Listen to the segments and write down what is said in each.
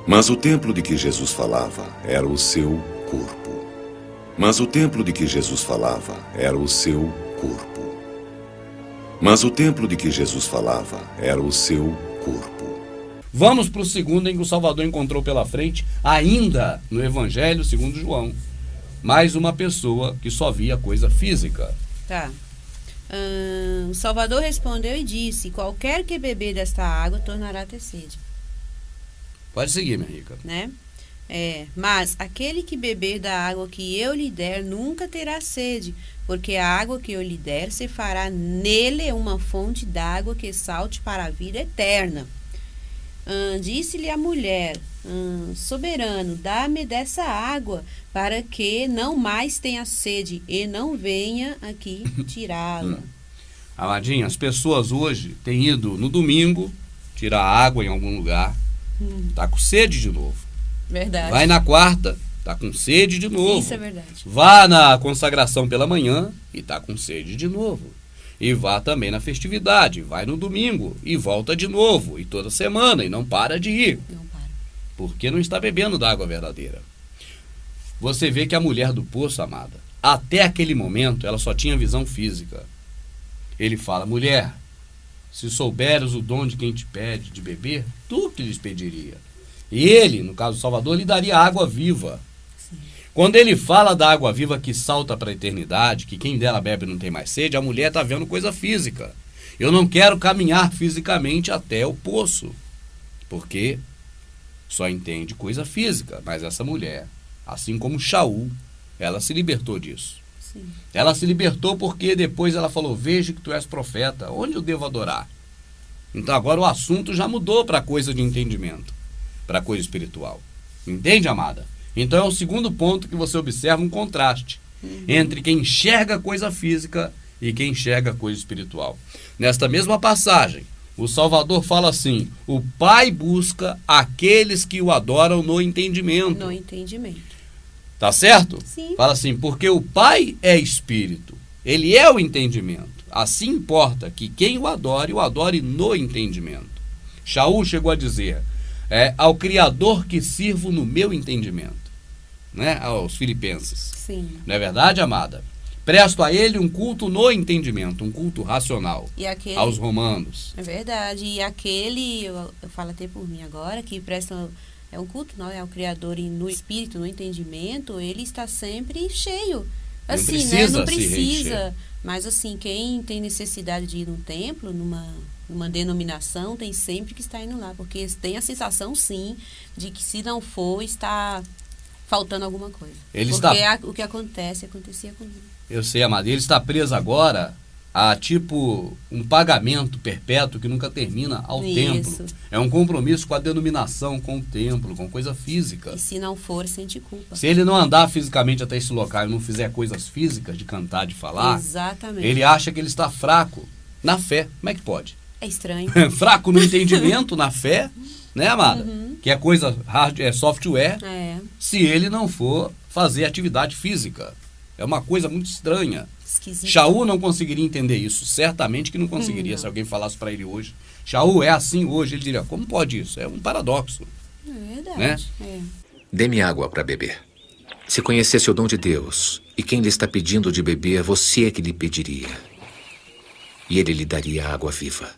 Mas o templo de que Jesus falava era o seu corpo. Mas o templo de que Jesus falava era o seu corpo. Mas o templo de que Jesus falava era o seu corpo. Vamos para o segundo em que o Salvador encontrou pela frente, ainda no Evangelho segundo João, mais uma pessoa que só via coisa física. Tá. O Salvador respondeu e disse: qualquer que beber desta água tornará a ter sede. Pode seguir, minha rica. Né? Mas aquele que beber da água que eu lhe der nunca terá sede, porque a água que eu lhe der se fará nele uma fonte d'água que salte para a vida eterna. Disse-lhe a mulher: soberano, dá-me dessa água, para que não mais tenha sede e não venha aqui tirá-la. Amadinha, as pessoas hoje têm ido no domingo tirar água em algum lugar, tá com sede de novo. Verdade. Vai na quarta, tá com sede de novo. Isso é verdade. Vá na consagração pela manhã e tá com sede de novo. E vá também na festividade, vai no domingo e volta de novo, e toda semana, e não para de ir. Não para. Porque não está bebendo da água verdadeira. Você vê que a mulher do poço, amada, até aquele momento ela só tinha visão física. Ele fala: mulher, se souberes o dom de quem te pede de beber, tu que lhes pediria. E ele, no caso do Salvador, lhe daria água viva. Sim. Quando ele fala da água viva que salta para a eternidade, que quem dela bebe não tem mais sede, a mulher está vendo coisa física. Eu não quero caminhar fisicamente até o poço, porque só entende coisa física. Mas essa mulher, assim como Shaul, ela se libertou disso. Sim. Ela se libertou porque depois ela falou: veja que tu és profeta, onde eu devo adorar? Então agora o assunto já mudou para coisa de entendimento, para coisa espiritual. Entende, amada? Então é o segundo ponto que você observa um contraste entre quem enxerga coisa física e quem enxerga coisa espiritual. Nesta mesma passagem, o Salvador fala assim: o Pai busca aqueles que o adoram no entendimento. No entendimento. Tá certo? Sim. Fala assim: porque o Pai é espírito, ele é o entendimento. Assim importa que quem o adore no entendimento. Shaul chegou a dizer: ao Criador que sirvo no meu entendimento. Né? Aos Filipenses. Sim. Não é verdade, amada? Presto a ele um culto no entendimento, um culto racional. E aquele... Aos romanos. É verdade. E aquele, eu falo até por mim agora, que presta... É um culto, não? É o Criador no espírito, no entendimento, ele está sempre cheio. Assim, não precisa, né? Não se precisa. reencher. Mas assim, quem tem necessidade de ir num templo, numa denominação, tem sempre que estar indo lá. Porque tem a sensação, sim, de que se não for, está faltando alguma coisa. O que acontecia comigo. Eu sei, amada. Ele está preso agora a tipo um pagamento perpétuo que nunca termina ao Isso. templo. É um compromisso com a denominação, com o templo, com coisa física. E se não for, sente culpa. Se ele não andar fisicamente até esse local e não fizer coisas físicas de cantar, de falar, exatamente, ele acha que ele está fraco na fé. Como é que pode? É estranho. Fraco no entendimento, na fé, né, amada? Que é coisa software, se ele não for fazer atividade física. É uma coisa muito estranha. Esquisito. Shaul não conseguiria entender isso. Certamente que não conseguiria, não. se alguém falasse para ele hoje. Shaul é assim hoje, ele diria: como pode isso? É um paradoxo. É verdade. Né? Dê-me água para beber. Se conhecesse o dom de Deus e quem lhe está pedindo de beber, você é que lhe pediria. E ele lhe daria água viva.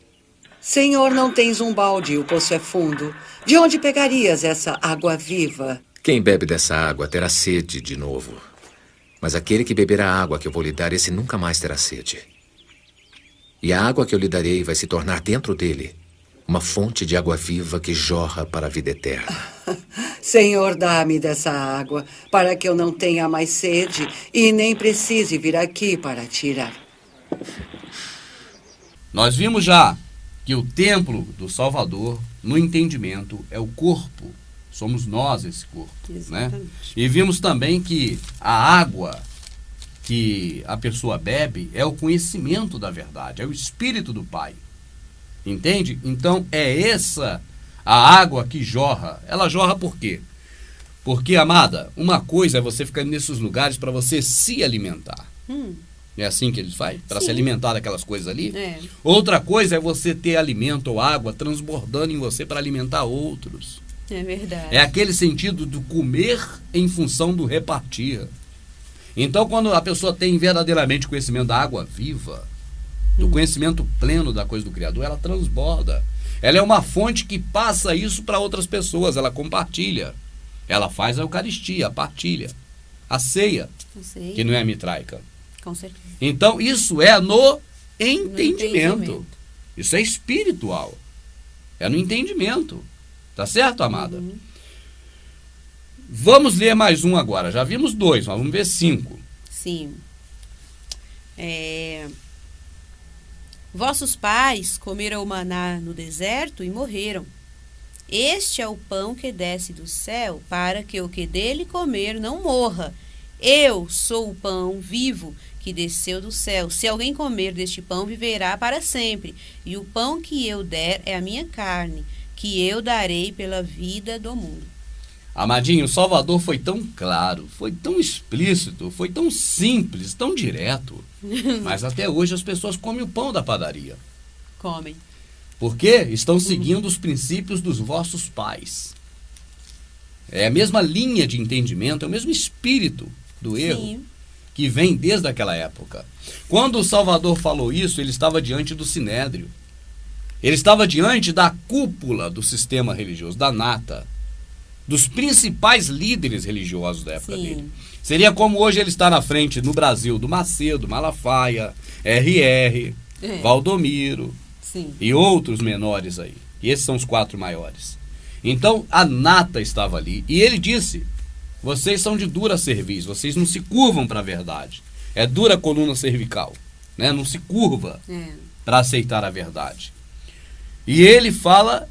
Senhor, não tens um balde, o poço é fundo. De onde pegarias essa água viva? Quem bebe dessa água terá sede de novo. Mas aquele que beber a água que eu vou lhe dar, esse nunca mais terá sede. E a água que eu lhe darei vai se tornar dentro dele uma fonte de água viva que jorra para a vida eterna. Senhor, dá-me dessa água, para que eu não tenha mais sede e nem precise vir aqui para tirar. Nós vimos já que o templo do Salvador, no entendimento, é o corpo. Somos nós esse corpo. Né? E vimos também que a água que a pessoa bebe é o conhecimento da verdade, é o Espírito do Pai. Entende? Então é essa a água que jorra. Ela jorra por quê? Porque, amada, uma coisa é você ficar nesses lugares para você se alimentar. É assim que eles fazem? Para se alimentar daquelas coisas ali? Outra coisa é você ter alimento ou água transbordando em você para alimentar outros. É verdade. É aquele sentido do comer em função do repartir. Então, quando a pessoa tem verdadeiramente conhecimento da água viva, do conhecimento pleno da coisa do Criador, ela transborda. Ela é uma fonte que passa isso para outras pessoas, ela compartilha. Ela faz a Eucaristia, a partilha, a ceia, que não é mitraica. Com certeza. Então, isso é no entendimento. Isso é espiritual. É no entendimento. Tá certo, amada? Vamos ler mais um agora. Já vimos 2, mas vamos ver 5. Sim. Vossos pais comeram o maná no deserto e morreram. Este é o pão que desce do céu, para que o que dele comer não morra. Eu sou o pão vivo que desceu do céu. Se alguém comer deste pão, viverá para sempre. E o pão que eu der é a minha carne, que eu darei pela vida do mundo. Amadinho, o Salvador foi tão claro, foi tão explícito, foi tão simples, tão direto. Mas até hoje as pessoas comem o pão da padaria. Comem. Porque estão seguindo os princípios dos vossos pais. É a mesma linha de entendimento, é o mesmo espírito do erro. Sim. Que vem desde aquela época. Quando o Salvador falou isso, ele estava diante do Sinédrio. Ele estava diante da cúpula do sistema religioso, da nata, dos principais líderes religiosos da época dele. Seria como hoje ele está na frente, no Brasil, do Macedo, Malafaia, R.R., Valdomiro e outros menores aí. E esses são os 4 maiores. Então, a nata estava ali. E ele disse: vocês são de dura cerviz, vocês não se curvam para a verdade. É dura coluna cervical, né? Não se curva para aceitar a verdade. E ele fala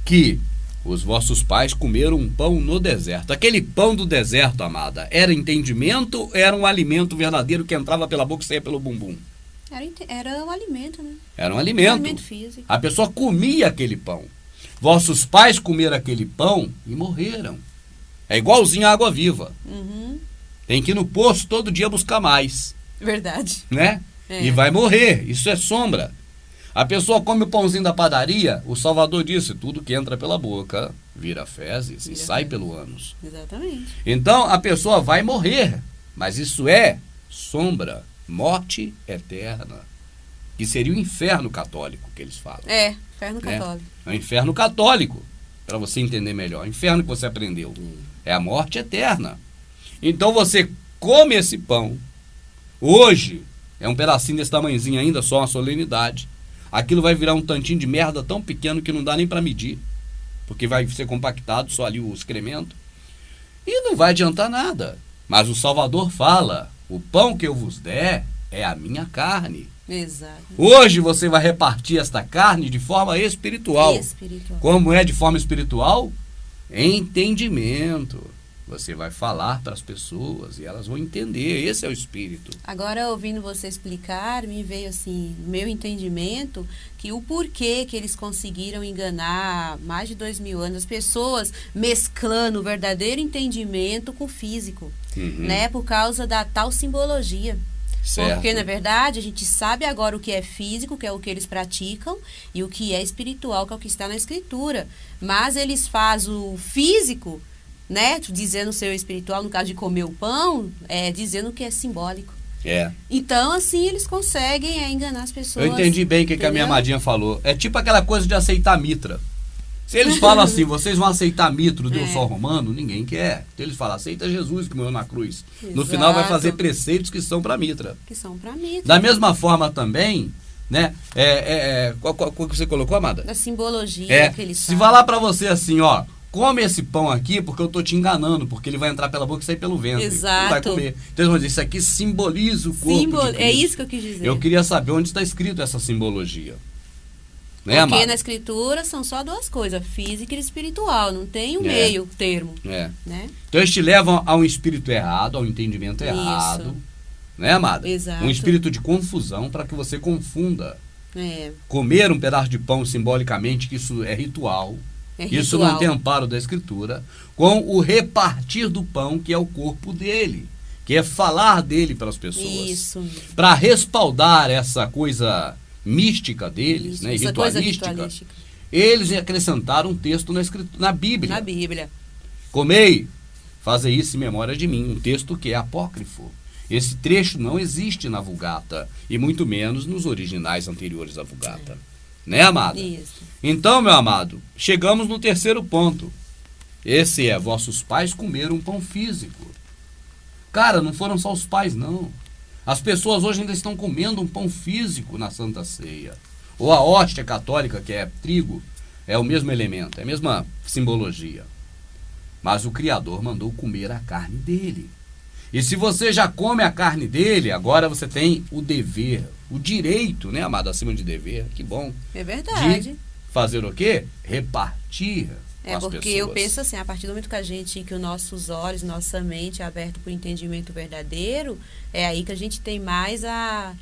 que os vossos pais comeram um pão no deserto. Aquele pão do deserto, amada, era entendimento ou era um alimento verdadeiro que entrava pela boca e saía pelo bumbum? Era um alimento, né? Era um alimento. Um alimento físico. A pessoa comia aquele pão. Vossos pais comeram aquele pão e morreram. É igualzinho a água viva. Tem que ir no poço todo dia buscar mais. Verdade. Né? E vai morrer. Isso é sombra. A pessoa come o pãozinho da padaria, o Salvador disse: tudo que entra pela boca vira fezes e sai pelo ânus. Exatamente. Então a pessoa vai morrer. Mas isso é sombra, morte eterna. Que seria o inferno católico que eles falam. Inferno católico. É o inferno católico, para você entender melhor. O inferno que você aprendeu. É a morte eterna. Então você come esse pão. Hoje é um pedacinho desse tamanhozinho ainda, só uma solenidade. Aquilo vai virar um tantinho de merda tão pequeno que não dá nem para medir. Porque vai ser compactado só ali o excremento. E não vai adiantar nada. Mas o Salvador fala: o pão que eu vos der é a minha carne. Exato. Hoje você vai repartir esta carne de forma espiritual. Como é de forma espiritual? Entendimento. Você vai falar para as pessoas e elas vão entender. Esse é o espírito. Agora, ouvindo você explicar, me veio assim, no meu entendimento, que o porquê que eles conseguiram enganar mais de 2000 anos as pessoas, mesclando o verdadeiro entendimento com o físico, né? Por causa da tal simbologia. Certo. Porque, na verdade, a gente sabe agora o que é físico, que é o que eles praticam, e o que é espiritual, que é o que está na Escritura. Mas eles fazem o físico, né, dizendo ser espiritual, no caso de comer o pão, dizendo que é simbólico. Então, assim, eles conseguem enganar as pessoas. Eu entendi bem o que a minha amadinha falou. É tipo aquela coisa de aceitar mitra. Se eles falam assim: vocês vão aceitar mitra, Deus só romano, ninguém quer. Então eles falam: aceita Jesus que morreu na cruz. No final vai fazer preceitos que são para mitra. Da mesma forma também, né? Qual que você colocou, amada? Da simbologia que eles falam. Se falar para você assim, ó: come esse pão aqui porque eu tô te enganando, porque ele vai entrar pela boca e sair pelo ventre. Exato. Não vai comer. Então eles vão dizer: isso aqui simboliza o corpo de Cristo. É isso que eu quis dizer. Eu queria saber onde está escrito essa simbologia. Né, porque amada? na Escritura são só 2 coisas, física e espiritual, não tem um meio termo. Né? Então eles te levam a um espírito errado, ao entendimento errado. Né, amada? Exato. Um espírito de confusão para que você confunda. Comer um pedaço de pão simbolicamente, que isso é ritual. Isso não tem amparo da Escritura, com o repartir do pão, que é o corpo dele, que é falar dele para as pessoas. Isso. Para respaldar essa coisa mística deles, né, ritualística. eles acrescentaram um texto na Bíblia. Na Bíblia. Comei, fazei isso em memória de mim, um texto que é apócrifo. Esse trecho não existe na Vulgata, e muito menos nos originais anteriores à Vulgata. Né, amada? Isso. Então, meu amado, chegamos no terceiro ponto. Esse é: vossos pais comeram pão físico. Cara, não foram só os pais, não. As pessoas hoje ainda estão comendo um pão físico na Santa Ceia. Ou a hóstia católica, que é trigo, é o mesmo elemento, é a mesma simbologia. Mas o Criador mandou comer a carne dele. E se você já come a carne dele, agora você tem o dever, o direito, né, amado, acima de dever, que bom. É verdade. De fazer o quê? Repartir com as porque pessoas. eu penso assim, a partir do momento que os nossos olhos, nossa mente é aberta para o entendimento verdadeiro, é aí que a gente tem mais a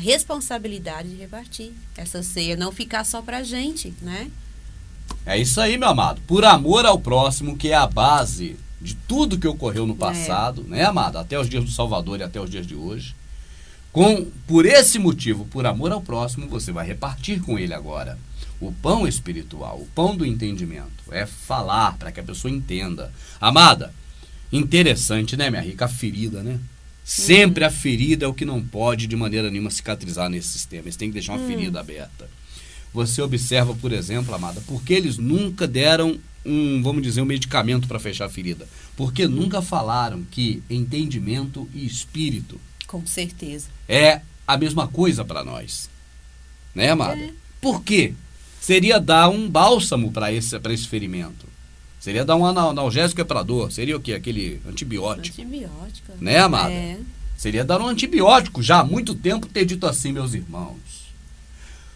responsabilidade de repartir essa ceia, não ficar só pra gente, né? É isso aí, meu amado. Por amor ao próximo, que é a base de tudo que ocorreu no passado, né, amado? Até os dias do Salvador e até os dias de hoje. Por esse motivo, por amor ao próximo, você vai repartir com ele agora. O pão espiritual, o pão do entendimento. É falar para que a pessoa entenda. Amada, interessante, né, minha rica? A ferida, né? Sempre a ferida é o que não pode de maneira nenhuma cicatrizar nesse sistema. Eles têm que deixar uma ferida aberta. Você observa, por exemplo, amada, porque eles nunca deram vamos dizer, um medicamento para fechar a ferida. Porque nunca falaram que entendimento e espírito, com certeza, é a mesma coisa para nós. Né, amada? Por quê? Seria dar um bálsamo para esse ferimento. Seria dar um analgésico para dor. Seria o quê? Aquele antibiótico. Antibiótico. Né, amada? Seria dar um antibiótico. Já há muito tempo ter dito assim, meus irmãos.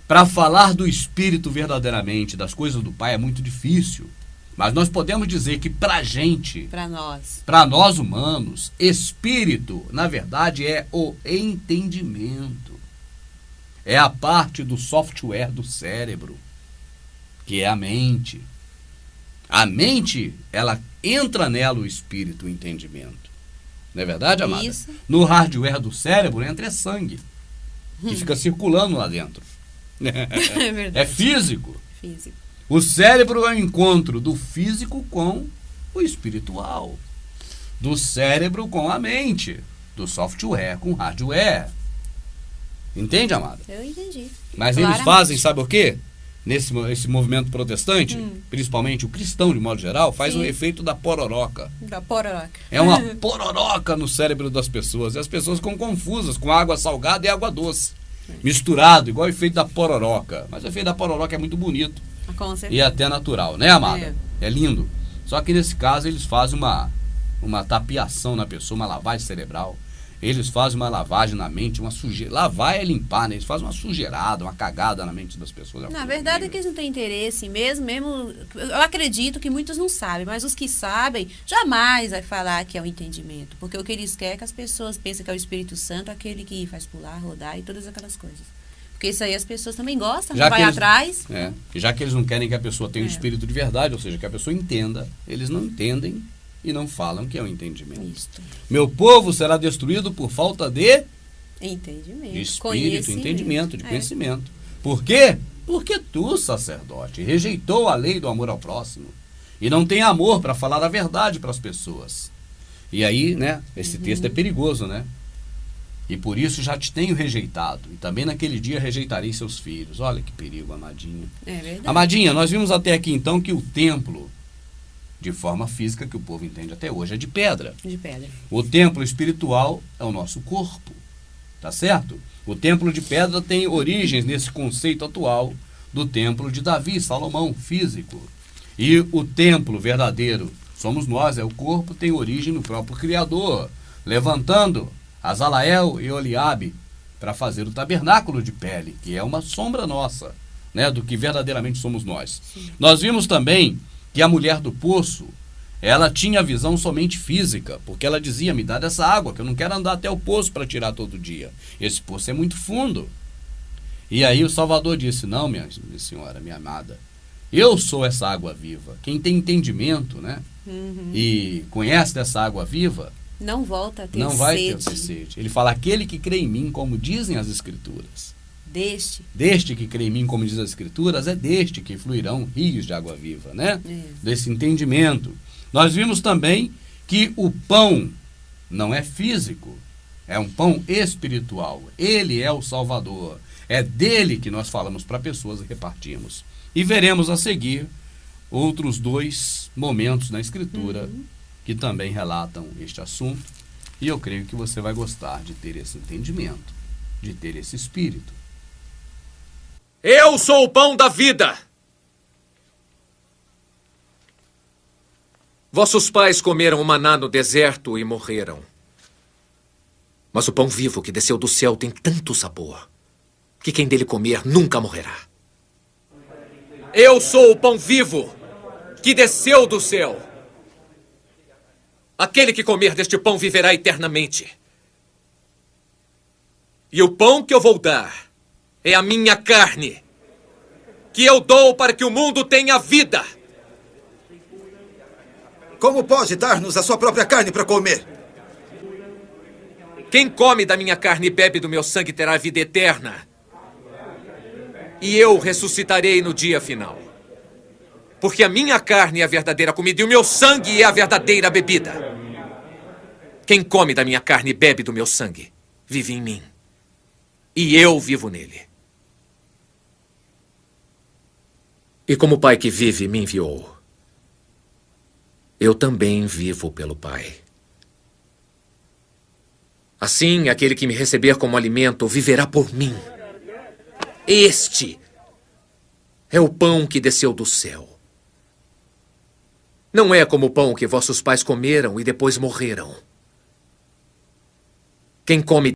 Para falar do espírito verdadeiramente, das coisas do Pai, é muito difícil. Mas nós podemos dizer que para nós humanos, espírito, na verdade, é o entendimento. É a parte do software do cérebro, que é a mente. A mente, ela entra nela o espírito, o entendimento. Não é verdade, amada? Isso. No hardware do cérebro entra sangue, que fica circulando lá dentro. É verdade. É físico. Físico. O cérebro é o encontro do físico com o espiritual. Do cérebro com a mente. Do software com o hardware. Entende, amada? Eu entendi. Mas eles fazem, sabe o quê? Esse movimento protestante, principalmente o cristão de modo geral, faz o efeito da pororoca. Da pororoca. É uma pororoca no cérebro das pessoas. E as pessoas ficam confusas com água salgada e água doce. Misturado, igual o efeito da pororoca. Mas o efeito da pororoca é muito bonito. Com certeza. E até natural, né, amada? É lindo. Só que nesse caso eles fazem uma tapiação na pessoa, uma lavagem cerebral. Eles fazem uma lavagem na mente, uma sujeira. Lavar é limpar, né? Eles fazem uma sujeirada, uma cagada na mente das pessoas. Na verdade é que eles não têm interesse mesmo. Eu acredito que muitos não sabem, mas os que sabem jamais vai falar que é o entendimento. Porque o que eles querem é que as pessoas pensem que é o Espírito Santo, aquele que faz pular, rodar e todas aquelas coisas. Porque isso aí as pessoas também gostam, não vai atrás. Já que eles não querem que a pessoa tenha o espírito de verdade, ou seja, que a pessoa entenda, eles não entendem e não falam que é o entendimento. Isto. Meu povo será destruído por falta de entendimento, de espírito, entendimento, de conhecimento. Por quê? Porque tu, sacerdote, rejeitou a lei do amor ao próximo e não tem amor para falar a verdade para as pessoas. E aí, né, esse texto é perigoso, né? E por isso já te tenho rejeitado. E também naquele dia rejeitarei seus filhos. Olha que perigo, amadinha. É verdade. Amadinha, nós vimos até aqui então que o templo, de forma física, que o povo entende até hoje, é de pedra. De pedra. O templo espiritual é o nosso corpo. Tá certo? O templo de pedra tem origens nesse conceito atual do templo de Davi, Salomão, físico. E o templo verdadeiro, somos nós, é o corpo, tem origem no próprio Criador, levantando Azalael e Oliabe para fazer o tabernáculo de pele, que é uma sombra nossa, né, do que verdadeiramente somos nós. Sim. Nós vimos também que a mulher do poço, ela tinha visão somente física, porque ela dizia, me dá dessa água, que eu não quero andar até o poço para tirar todo dia. Esse poço é muito fundo. E aí o Salvador disse, não, minha senhora, minha amada, eu sou essa água viva. Quem tem entendimento, né, e conhece dessa água viva, não volta a ter sede. Não vai ter sede. Ele fala, aquele que crê em mim, como dizem as Escrituras, Deste que crê em mim, como diz as Escrituras, é deste que fluirão rios de água viva, né? Desse entendimento. Nós vimos também que o pão não é físico, é um pão espiritual. Ele é o Salvador. É dele que nós falamos para pessoas e repartimos. E veremos a seguir outros 2 momentos na Escritura que também relatam este assunto. E eu creio que você vai gostar de ter esse entendimento, de ter esse espírito. Eu sou o pão da vida. Vossos pais comeram o maná no deserto e morreram. Mas o pão vivo que desceu do céu tem tanto sabor que quem dele comer nunca morrerá. Eu sou o pão vivo que desceu do céu. Aquele que comer deste pão viverá eternamente. E o pão que eu vou dar é a minha carne, que eu dou para que o mundo tenha vida. Como pode dar-nos a sua própria carne para comer? Quem come da minha carne e bebe do meu sangue terá vida eterna. E eu ressuscitarei no dia final. Porque a minha carne é a verdadeira comida e o meu sangue é a verdadeira bebida. Quem come da minha carne e bebe do meu sangue vive em mim. E eu vivo nele. E como o Pai que vive me enviou, eu também vivo pelo Pai. Assim, aquele que me receber como alimento viverá por mim. Este é o pão que desceu do céu. Não é como o pão que vossos pais comeram e depois morreram. Quem come